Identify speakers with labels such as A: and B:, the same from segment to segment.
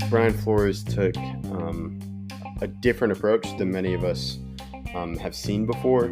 A: Brian Flores took a different approach than many of us have seen before.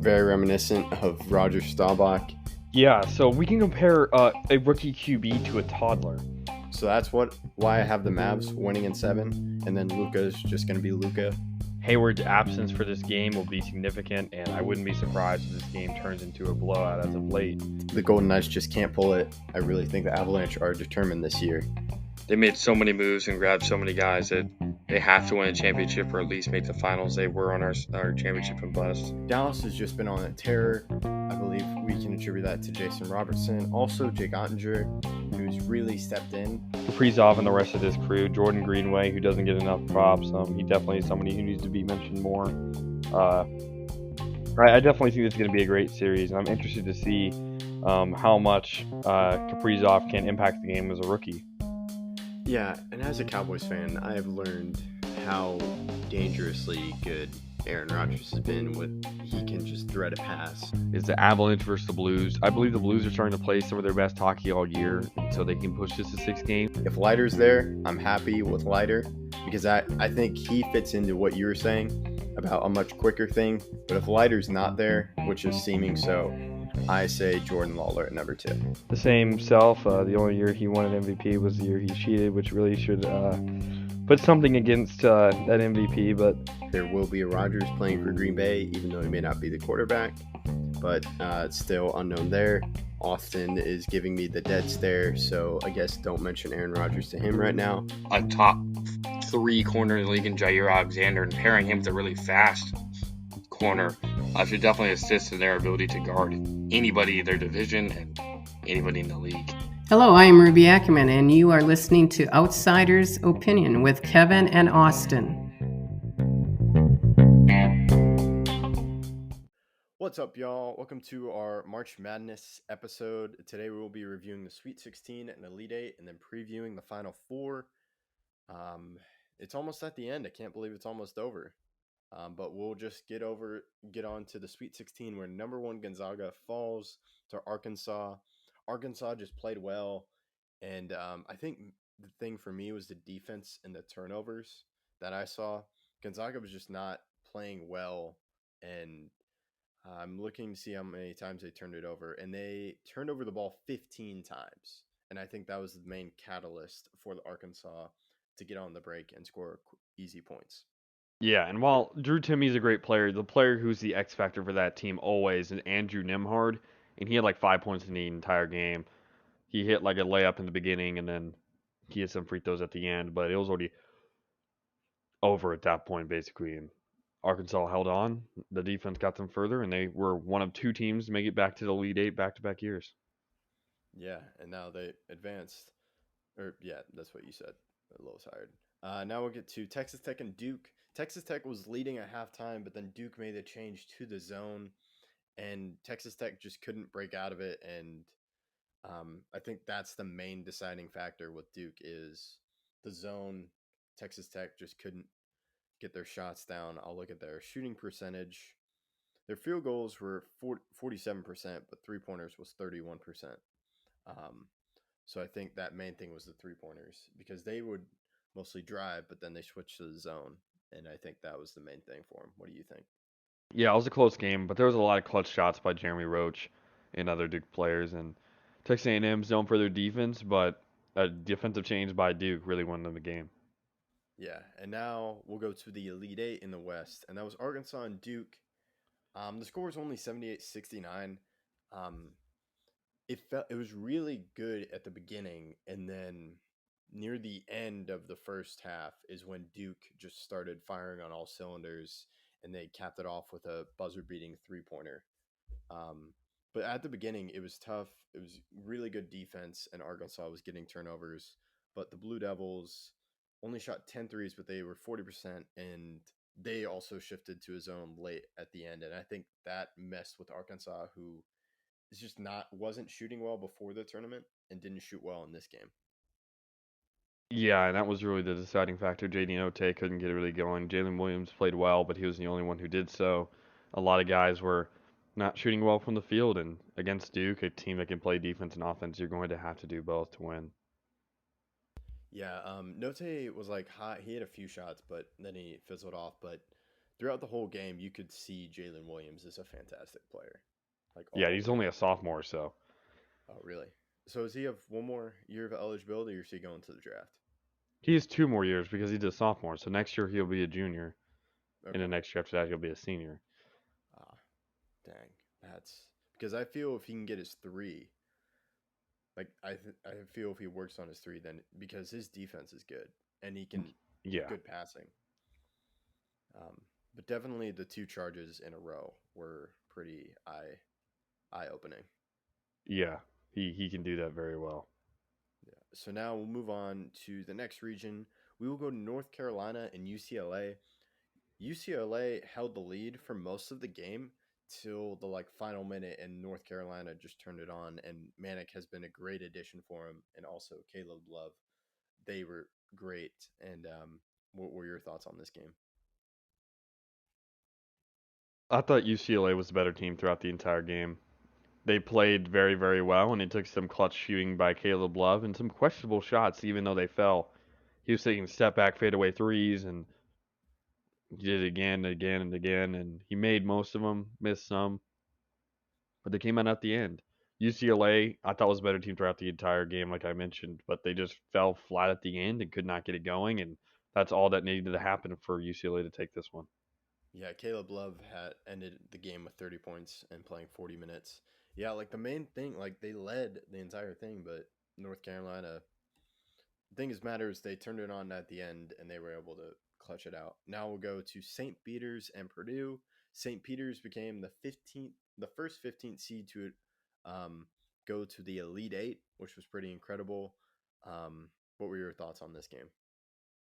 A: Very reminiscent of Roger Staubach.
B: Yeah, so we can compare a rookie QB to a toddler.
A: So that's why I have the Mavs winning in 7, and then Luka's just going to be Luka.
B: Hayward's absence for this game will be significant, and I wouldn't be surprised if this game turns into a blowout as of late.
A: The Golden Knights just can't pull it. I really think the Avalanche are determined this year.
C: They made so many moves and grabbed so many guys that they have to win a championship or at least make the finals. They were on our championship and bust.
A: Dallas has just been on a tear. I believe we can attribute that to Jason Robertson. Also, Jake Ottinger, who's really stepped in.
B: Kaprizov and the rest of this crew. Jordan Greenway, who doesn't get enough props. He definitely is somebody who needs to be mentioned more. I definitely think this is going to be a great series, and I'm interested to see how much Kaprizov can impact the game as a rookie.
A: Yeah, and as a Cowboys fan, I have learned how dangerously good Aaron Rodgers has been with he can just thread a pass.
B: It's the Avalanche versus the Blues. I believe the Blues are starting to play some of their best hockey all year, so they can push this to 6 games.
A: If Leiter's there, I'm happy with Leiter because I think he fits into what you were saying about a much quicker thing. But if Leiter's not there, which is seeming so, I say Jordan Lawler at number 2.
B: The same self. The only year he won an MVP was the year he cheated, which really should put something against that MVP. But
A: there will be a Rodgers playing for Green Bay, even though he may not be the quarterback. But it's still unknown there. Austin is giving me the dead stare, so I guess don't mention Aaron Rodgers to him right now.
C: A top 3 corner in the league in Jair Alexander, and pairing him with a really fast corner should definitely assist in their ability to guard anybody in their division and anybody in the league.
D: Hello, I am Ruby Ackerman, and you are listening to Outsider's Opinion with Kevin and Austin.
A: What's up, y'all? Welcome to our March Madness episode. Today we will be reviewing the Sweet 16 and Elite 8 and then previewing the Final 4. It's almost at the end. I can't believe it's almost over. But we'll just get on to the Sweet 16 where number 1 Gonzaga falls to Arkansas. Arkansas just played well, and I think the thing for me was the defense and the turnovers that I saw. Gonzaga was just not playing well, and I'm looking to see how many times they turned it over, and they turned over the ball 15 times, and I think that was the main catalyst for the Arkansas to get on the break and score easy points.
B: Yeah, and while Drew Timmy's a great player, the player who's the X factor for that team always is Andrew Nembhard, and he had like 5 points in the entire game. He hit like a layup in the beginning, and then he had some free throws at the end, but it was already over at that point, basically. And Arkansas held on. The defense got them further, and they were one of 2 teams to make it back to the Elite 8 back-to-back years.
A: Yeah, and now they advanced. That's what you said. A little tired. Now we'll get to Texas Tech and Duke. Texas Tech was leading at halftime, but then Duke made the change to the zone, and Texas Tech just couldn't break out of it. And I think that's the main deciding factor with Duke is the zone. Texas Tech just couldn't get their shots down. I'll look at their shooting percentage. Their field goals were 47%, but three-pointers was 31%. So I think that main thing was the three-pointers because they would mostly drive, but then they switched to the zone. And I think that was the main thing for him. What do you think?
B: Yeah, it was a close game, but there was a lot of clutch shots by Jeremy Roach and other Duke players. And Texas A&M's known for their defense, but a defensive change by Duke really won them the game.
A: Yeah, and now we'll go to the Elite 8 in the West, and that was Arkansas and Duke. The score was only 78-69. It was really good at the beginning, and then near the end of the first half is when Duke just started firing on all cylinders, and they capped it off with a buzzer-beating three-pointer. But at the beginning, it was tough. It was really good defense, and Arkansas was getting turnovers. But the Blue Devils only shot 10 threes, but they were 40%, and they also shifted to a zone late at the end. And I think that messed with Arkansas, who is just wasn't shooting well before the tournament and didn't shoot well in this game.
B: Yeah, and that was really the deciding factor. J.D. Notae couldn't get it really going. Jalen Williams played well, but he was the only one who did so. A lot of guys were not shooting well from the field, and against Duke, a team that can play defense and offense, you're going to have to do both to win.
A: Yeah, Note was like hot. He had a few shots, but then he fizzled off. But throughout the whole game, you could see Jalen Williams is a fantastic player, like
B: Yeah,
A: all
B: he's
A: over.
B: only a sophomore, so
A: Oh, really? So does he have one more year of eligibility, or is he going to the draft?
B: he has 2 more years because he's a sophomore. So next year he'll be a junior, and the
A: Okay.
B: next year after that he'll be a senior.
A: Ah, dang. That's because I feel if he can get his three, like I feel if he works on his three, then because his defense is good and he can
B: Yeah,
A: good passing. But definitely the two charges in a row were pretty eye opening.
B: yeah, he can do that very well.
A: Yeah. So now we'll move on to the next region. We will go to North Carolina and UCLA. UCLA held the lead for most of the game till the final minute, and North Carolina just turned it on. And Manic has been a great addition for him, and also Caleb Love. They were great. And what were your thoughts on this game?
B: I thought UCLA was the better team throughout the entire game. They played very, very well, and it took some clutch shooting by Caleb Love and some questionable shots, even though they fell. He was taking step back fadeaway threes, and he did it again and again and again, and he made most of them, missed some, but they came out at the end. UCLA, I thought was a better team throughout the entire game, like I mentioned, but they just fell flat at the end and could not get it going, and that's all that needed to happen for UCLA to take this one.
A: Yeah, Caleb Love had ended the game with 30 points and playing 40 minutes. Yeah, like the main thing, like they led the entire thing, but North Carolina, the thing is matters, they turned it on at the end and they were able to clutch it out. Now we'll go to St. Peter's and Purdue. St. Peter's became the first 15th seed to go to the Elite Eight, which was pretty incredible. What were your thoughts on this game?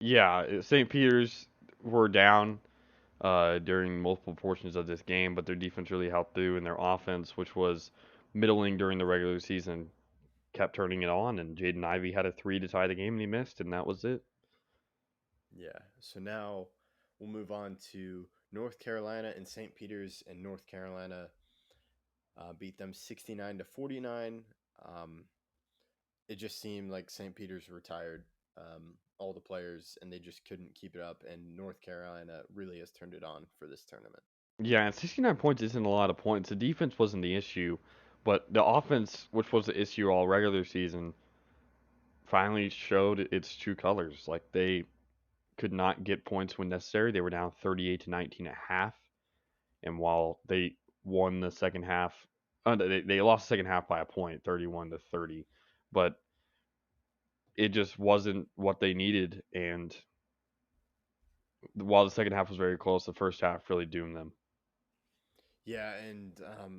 B: Yeah, St. Peter's were down during multiple portions of this game, but their defense really helped through, and their offense, which was middling during the regular season, kept turning it on. And Jaden Ivey had a three to tie the game, and he missed, and that was it.
A: Yeah. So now we'll move on to North Carolina and St. Peter's, and North Carolina beat them 69-49. Um, it just seemed like St. Peter's retired all the players, and they just couldn't keep it up. And North Carolina really has turned it on for this tournament.
B: Yeah, and 69 points isn't a lot of points. The defense wasn't the issue, but the offense, which was the issue all regular season, finally showed its true colors. Like they could not get points when necessary. They were down 38 to 19 at half, and while they won the second half, they lost the second half by a point, 31 to 30, but it just wasn't what they needed. And while the second half was very close, the first half really doomed them.
A: Yeah, and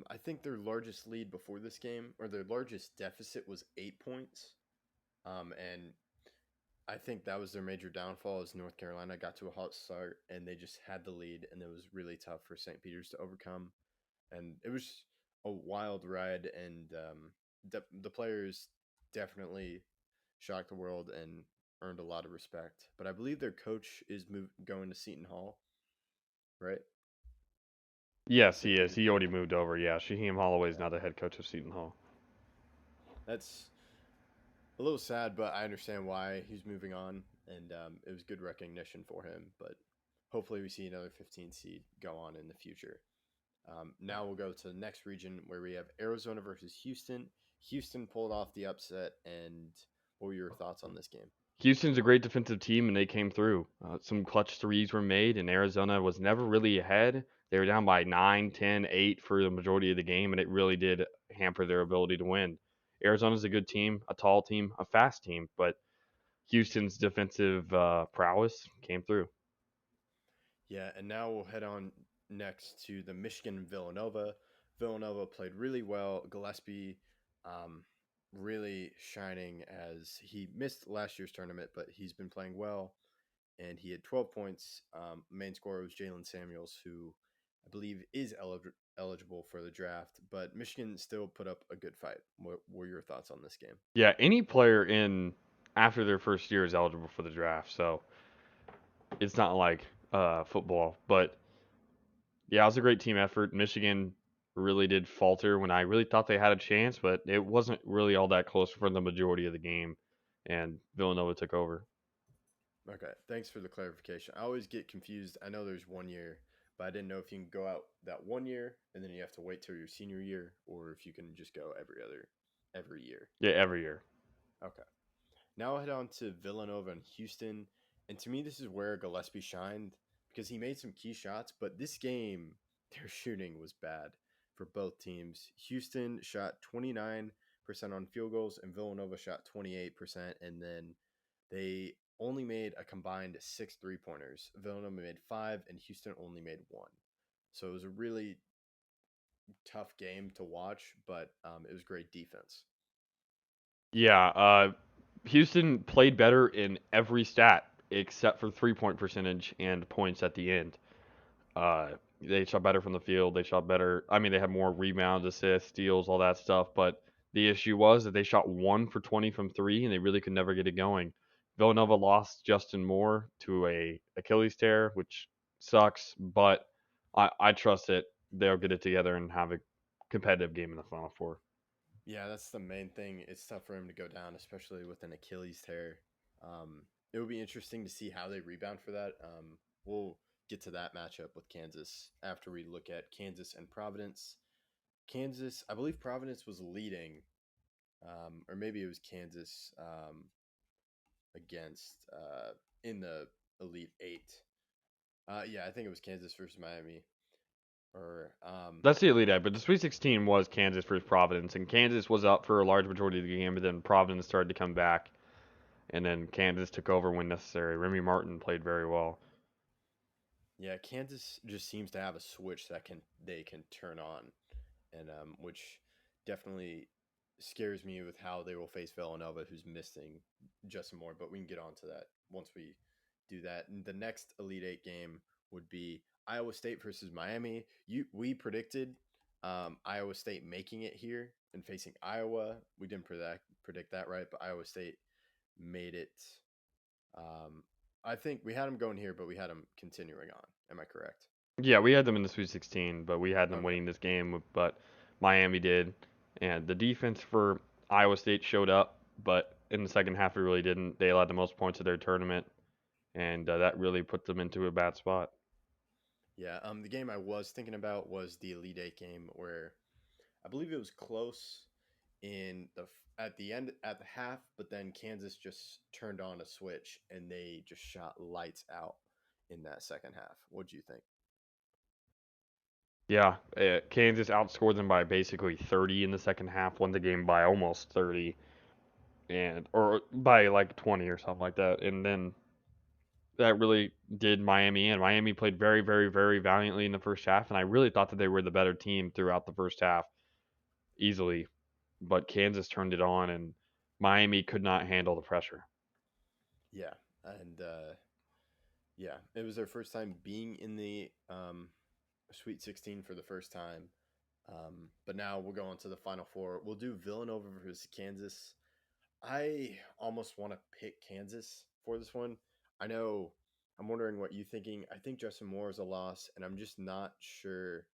A: I think their largest lead before this game, or their largest deficit, was 8 points. And I think that was their major downfall. Is North Carolina got to a hot start and they just had the lead, and it was really tough for St. Peter's to overcome. And it was a wild ride, and the players definitely shocked the world and earned a lot of respect. But I believe their coach is going to Seton Hall, right?
B: Yes, he
A: St.
B: is.
A: Peter's
B: He already
A: coach.
B: moved over. Yeah, Shaheem Holloway is
A: Yeah,
B: now the head coach of Seton Hall.
A: that's a little sad, but I understand why he's moving on, and it was good recognition for him. But hopefully, we see another 15 seed go on in the future. Now we'll go to the next region where we have Arizona versus Houston. Houston pulled off the upset, and what were your thoughts on this game?
B: Houston's a great defensive team, and they came through. Some clutch threes were made, and Arizona was never really ahead. They were down by 9, 10, 8 for the majority of the game, and it really did hamper their ability to win. Arizona's a good team, a tall team, a fast team, but Houston's defensive prowess came through.
A: Yeah, and now we'll head on next to the Michigan Villanova. Villanova played really well. Gillespie really shining as he missed last year's tournament, but he's been playing well. And he had 12 points. Main scorer was Jalen Samuels, who I believe is eligible for the draft. But Michigan still put up a good fight. What were your thoughts on this game?
B: Yeah, any player in after their first year is eligible for the draft, so it's not like football. But yeah, it was a great team effort. Michigan really did falter when I really thought they had a chance, but it wasn't really all that close for the majority of the game. and Villanova took over.
A: Okay, thanks for the clarification. I always get confused. I know there's 1 year, but I didn't know if you can go out that 1 year and then you have to wait till your senior year, or if you can just go every year.
B: Yeah, every year.
A: Okay. Now I'll head on to Villanova and Houston. And to me, this is where Gillespie shined because he made some key shots, but this game, their shooting was bad for both teams. Houston shot 29% on field goals, and Villanova shot 28%. And then they only made a combined 6 3-pointers. Villanova made 5, and Houston only made 1. So it was a really tough game to watch, but it was great defense.
B: Yeah, Houston played better in every stat except for 3-point percentage and points at the end. They shot better from the field. They shot better. I mean, they had more rebounds, assists, steals, all that stuff. But the issue was that they shot 1 for 20 from three, and they really could never get it going. Villanova lost Justin Moore to a Achilles tear, which sucks. But I trust that they'll get it together and have a competitive game in the Final Four.
A: Yeah, that's the main thing. It's tough for him to go down, especially with an Achilles tear. It will be interesting to see how they rebound for that. We'll get to that matchup with Kansas after we look at Kansas and Providence. Kansas, I believe Providence was leading, or maybe it was Kansas against in the Elite Eight. Yeah, I think it was Kansas versus Miami. Or
B: That's the Elite Eight, but the Sweet 16 was Kansas versus Providence, and Kansas was up for a large majority of the game, but then Providence started to come back, and then Kansas took over when necessary. Remy Martin played very well.
A: Yeah, Kansas just seems to have a switch that they can turn on, and which definitely scares me with how they will face Villanova, who's missing Justin Moore. But we can get on to that once we do that. And the next Elite Eight game would be Iowa State versus Miami. We predicted Iowa State making it here and facing Iowa. We didn't predict that right, but Iowa State made it. I think we had them going here, but we had them continuing on. Am I correct?
B: Yeah, we had them in the Sweet 16, but we had them
A: Okay.
B: winning this game, but Miami did. And the defense for Iowa State showed up, but in the second half, it really didn't. They allowed the most points of their tournament, and that really put them into a bad spot.
A: Yeah. The game I was thinking about was the Elite Eight game, where I believe it was close at the end at the half, but then Kansas just turned on a switch and they just shot lights out in that second half. What do you think?
B: Yeah, Kansas outscored them by basically 30 in the second half, won the game by almost 30, and or by like 20 or something like that. And then that really did Miami in. Miami played very, very, very valiantly in the first half, and I really thought that they were the better team throughout the first half, easily. But Kansas turned it on, and Miami could not handle the pressure.
A: Yeah, and yeah, it was their first time being in the Sweet 16 for the first time. But now we'll go on to the Final Four. We'll do Villanova versus Kansas. I almost want to pick Kansas for this one. I know. I'm wondering what you're thinking. I think Justin Moore is a loss, and I'm just not sure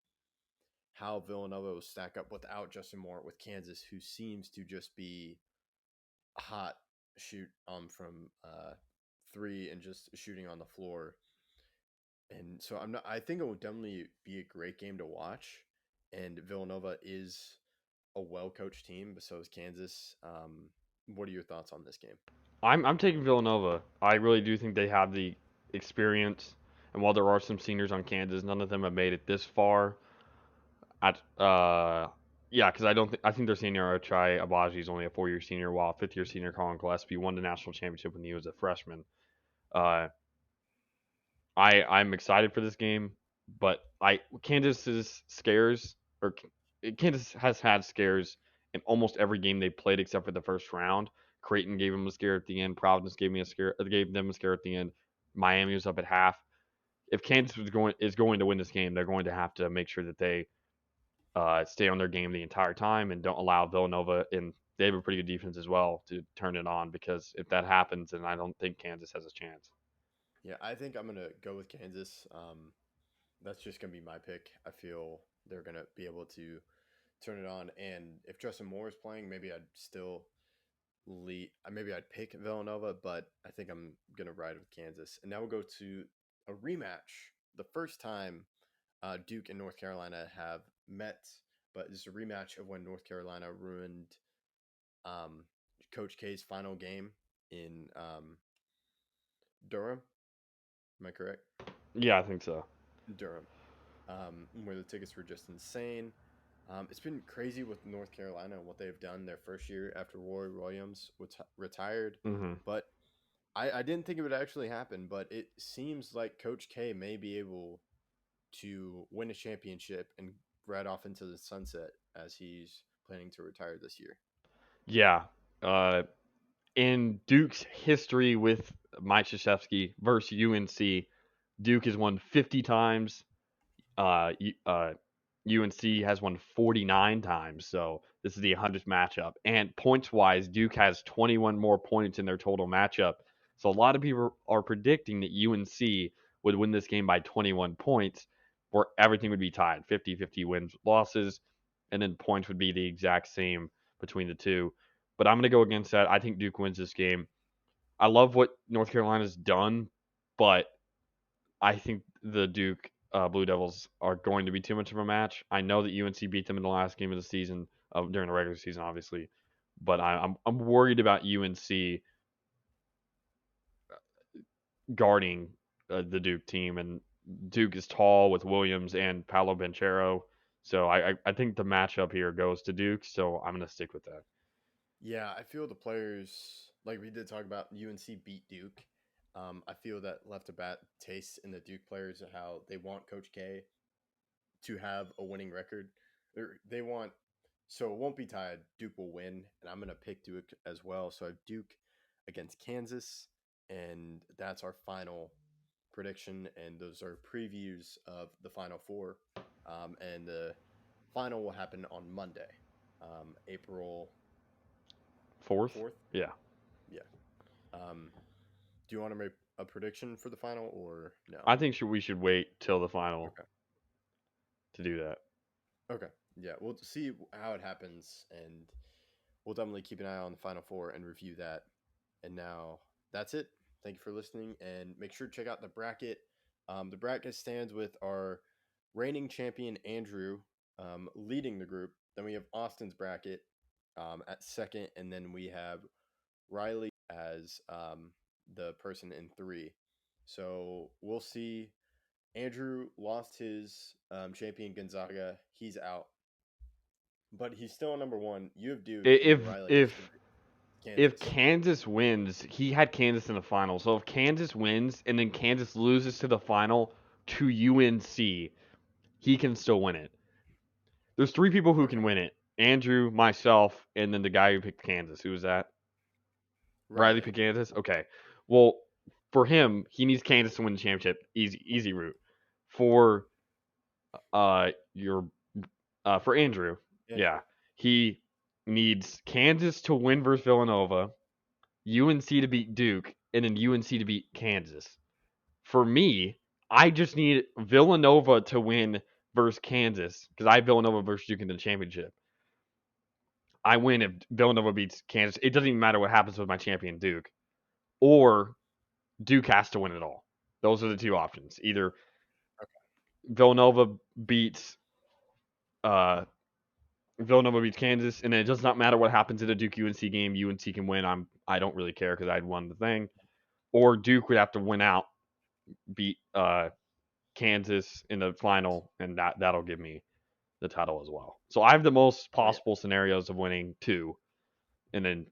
A: how Villanova will stack up without Justin Moore with Kansas, who seems to just be a hot shoot from three and just shooting on the floor. And so I'm not. I think it will definitely be a great game to watch. And Villanova is a well-coached team, but so is Kansas. What are your thoughts on this game?
B: I'm taking Villanova. I really do think they have the experience, and while there are some seniors on Kansas, none of them have made it this far. At yeah, because I think their senior Ochai Abaji is only a 4-year senior, while fifth-year senior Colin Gillespie won the national championship when he was a freshman. Uh, I'm excited for this game, but Kansas's scares or Kansas has had scares in almost every game they played except for the first round. Creighton gave them a scare at the end. Providence gave them a scare at the end. Miami was up at half. If Kansas is going to win this game, they're going to have to make sure that they stay on their game the entire time and don't allow Villanova, and they have a pretty good defense as well, to turn it on, because if that happens, then I don't think Kansas has a chance.
A: Yeah, I think I'm gonna go with Kansas. That's just gonna be my pick. I feel they're gonna be able to turn it on, and if Justin Moore is playing, maybe I'd still maybe I'd pick Villanova, but I think I'm gonna ride with Kansas. And now we'll go to a rematch. The first time Duke and North Carolina have met, but it's a rematch of when North Carolina ruined um, Coach K's final game in Durham. Am I correct?
B: Yeah, I think so.
A: Durham, where the tickets were just insane. It's been crazy with North Carolina and what they've done their first year after Roy Williams retired.
B: Hmm.
A: But I didn't think it would actually happen, but it seems like Coach K may be able to win a championship and ride off into the sunset as he's planning to retire this year.
B: Yeah. In Duke's history with Mike Krzyzewski versus UNC, Duke has won 50 times. UNC has won 49 times. So this is the 100th matchup. And points wise, Duke has 21 more points in their total matchup. So a lot of people are predicting that UNC would win this game by 21 points, where everything would be tied 50-50 wins, losses, and then points would be the exact same between the two. But I'm going to go against that. I think Duke wins this game. I love what North Carolina's done, but I think the Duke Blue Devils are going to be too much of a match. I know that UNC beat them in the last game of the season, during the regular season, obviously, but I'm worried about UNC guarding the Duke team, and Duke is tall with Williams and Paolo Banchero, so I think the matchup here goes to Duke. So I'm gonna stick with that.
A: Yeah, I feel the players, like we did talk about, UNC beat Duke. I feel that left a bad taste in the Duke players of how they want Coach K to have a winning record. They want, so it won't be tied. Duke will win, and I'm gonna pick Duke as well. So I have Duke against Kansas, and that's our final prediction. And those are previews of the Final Four. And the final will happen on Monday, April
B: Fourth,
A: 4th.
B: yeah,
A: Yeah. Do you want to make a prediction for the final or no?
B: I think we should wait till the final
A: Okay.
B: to do that.
A: Okay. Yeah, we'll see how it happens, and we'll definitely keep an eye on the Final Four and review that. And now that's it. Thank you for listening, and make sure to check out the bracket. The bracket stands with our reigning champion Andrew leading the group. Then we have Austin's bracket at second, and then we have Riley as the person in three. So we'll see. Andrew lost his champion Gonzaga. He's out, but he's still number one. You have Duke, and
B: If
A: then Riley has
B: if if
A: Kansas.
B: Kansas wins, he had Kansas in the final. So if Kansas wins and then Kansas loses to the final to UNC, he can still win it. There's three people who
A: Okay,
B: can win it. Andrew, myself, and then the guy who picked Kansas. Who was that? Riley
A: Riley.
B: picked Kansas? Okay. Well, for him, he needs Kansas to win the championship. Easy route. For your for Andrew,
A: Andrew.
B: yeah. He needs Kansas to win versus Villanova, UNC to beat Duke, and then UNC to beat Kansas. For me, I just need Villanova to win versus Kansas because I have Villanova versus Duke in the championship. I win if Villanova beats Kansas. It doesn't even matter what happens with my champion Duke, or Duke has to win it all. Those are the two options. Either Villanova beats uh, Villanova beats Kansas, and then it does not matter what happens in a Duke UNC game. UNC can win. I don't really care because I'd won the thing. Or Duke would have to win out, beat Kansas in the final, and that'll give me the title as well. So I have the most
A: Oh yeah,
B: possible scenarios of winning two, and then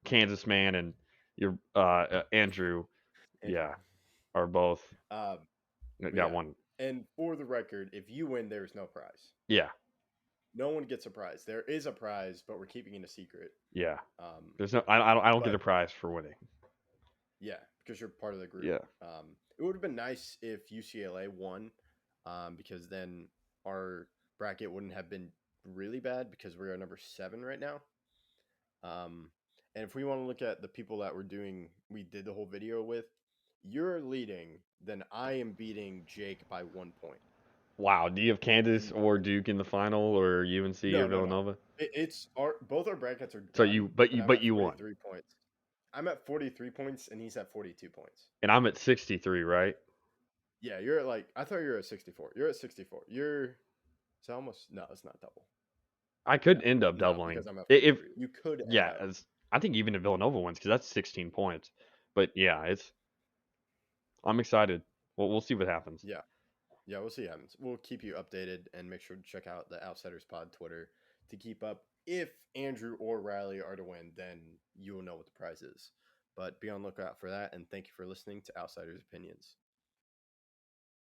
B: Kansas man and your Andrew,
A: Andrew.
B: yeah, are both
A: Um, but
B: got
A: yeah,
B: one.
A: and for the record, if you win, there's no prize.
B: Yeah,
A: No one gets a prize. There is a prize, but we're keeping it a secret.
B: yeah.
A: Um,
B: There's no. I don't get a
A: but
B: prize for winning.
A: yeah, because you're part of the group.
B: Yeah,
A: It would have been nice if UCLA won, because then our bracket wouldn't have been really bad because we're at number 7 right now. Um, and if we want to look at the people that we did the whole video with, you're leading, then I am beating Jake by 1 point.
B: Wow. Do you have Kansas or Duke in the final, or UNC or
A: No.
B: Villanova?
A: It's both our brackets are
B: So
A: done, but I'm at
B: you won,
A: 43 points. I'm at 43 points, and he's at 42 points.
B: and I'm at 63, right?
A: Yeah, you're at I thought you were at 64. You're at 64. It's almost, no, it's not double.
B: I could end up
A: No,
B: doubling
A: because I'm at
B: if
A: 43. You could end
B: yeah.
A: up.
B: I think even if Villanova wins, because that's 16 points. But yeah, I'm excited. We'll see what happens.
A: Yeah. Yeah, we'll see what happens. We'll keep you updated and make sure to check out the Outsiders Pod Twitter to keep up. If Andrew or Riley are to win, then you will know what the prize is. But be on lookout for that, and thank you for listening to Outsiders Opinions.